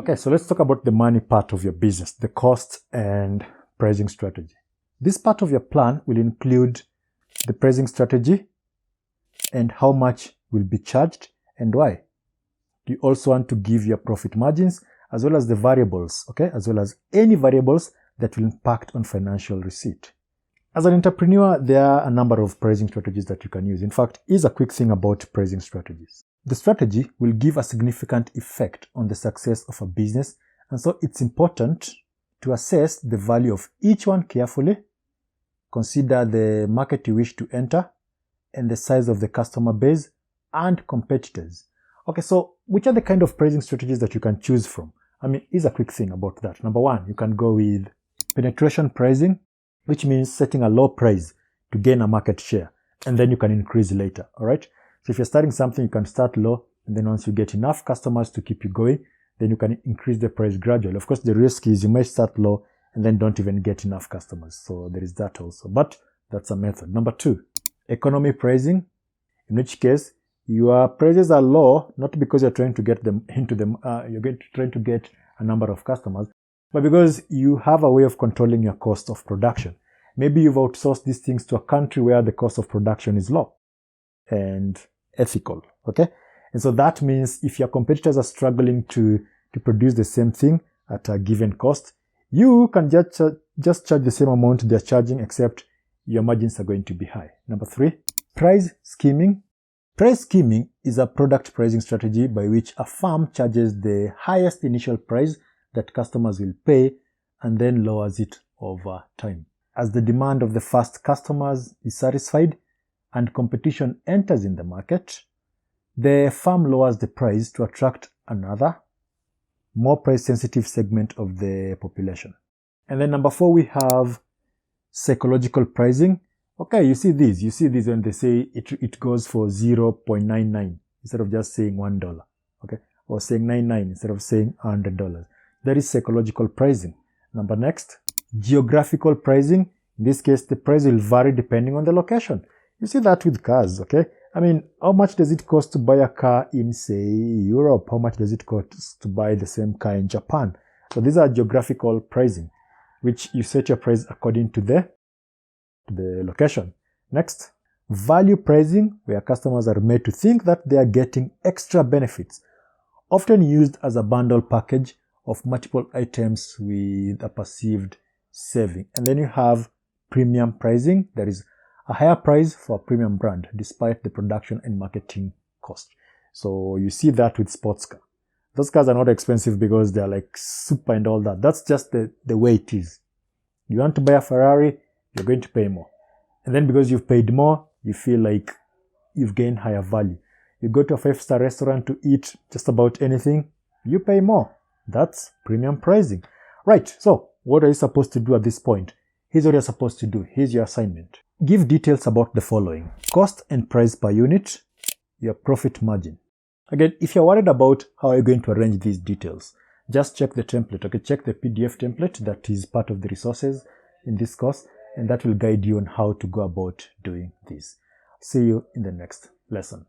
Okay, so let's talk about the money part of your business, the cost and pricing strategy. This part of your plan will include the pricing strategy and how much will be charged and why. You also want to give your profit margins as well as the variables, okay, as well as any variables that will impact on financial receipt. As an entrepreneur, there are a number of pricing strategies that you can use. In fact, here's a quick thing about pricing strategies. The strategy will give a significant effect on the success of a business, and so it's important to assess the value of each one carefully, consider the market you wish to enter, and the size of the customer base and competitors. Okay, so which are the kind of pricing strategies that you can choose from? I mean, here's a quick thing about that. Number one, you can go with penetration pricing, which means setting a low price to gain a market share, and then you can increase later, all right? So if you're starting something, you can start low, and then once you get enough customers to keep you going, then you can increase the price gradually. Of course, the risk is you might start low and then don't even get enough customers. So there is that also, but that's a method. Number two, economy pricing, in which case your prices are low, not because you're trying to get them into them, trying to get a number of customers, but because you have a way of controlling your cost of production. Maybe you've outsourced these things to a country where the cost of production is low and ethical, okay? And so that means if your competitors are struggling to produce the same thing at a given cost, you can just charge the same amount they're charging, except your margins are going to be high. Number three, price scheming. Price scheming is a product pricing strategy by which a firm charges the highest initial price that customers will pay and then lowers it over time. As the demand of the first customers is satisfied and competition enters in the market, the firm lowers the price to attract another, more price-sensitive segment of the population. And then number four, we have psychological pricing. Okay, you see these when they say it goes for 0.99 instead of just saying $1, okay, or saying 99 instead of saying $100. That is psychological pricing. Next, geographical pricing. In this case, the price will vary depending on the location. You see that with cars, okay? I mean, how much does it cost to buy a car in, say, Europe? How much does it cost to buy the same car in Japan? So these are geographical pricing, which you set your price according to the location. Next, value pricing, where customers are made to think that they are getting extra benefits, often used as a bundle package of multiple items with a perceived saving. And then you have premium pricing, that is a higher price for a premium brand despite the production and marketing cost. So you see that with sports car. Those cars are not expensive because they're like super and all that. That's just the way it is. You want to buy a Ferrari, you're going to pay more. And then because you've paid more, you feel like you've gained higher value. You go to a 5-star restaurant to eat just about anything, you pay more. That's premium pricing. Right, so what are you supposed to do at this point? Here's what you're supposed to do. Here's your assignment. Give details about the following: cost and price per unit, your profit margin. Again, if you're worried about how you're going to arrange these details, just check the template, okay? Check the PDF template that is part of the resources in this course, and that will guide you on how to go about doing this. See you in the next lesson.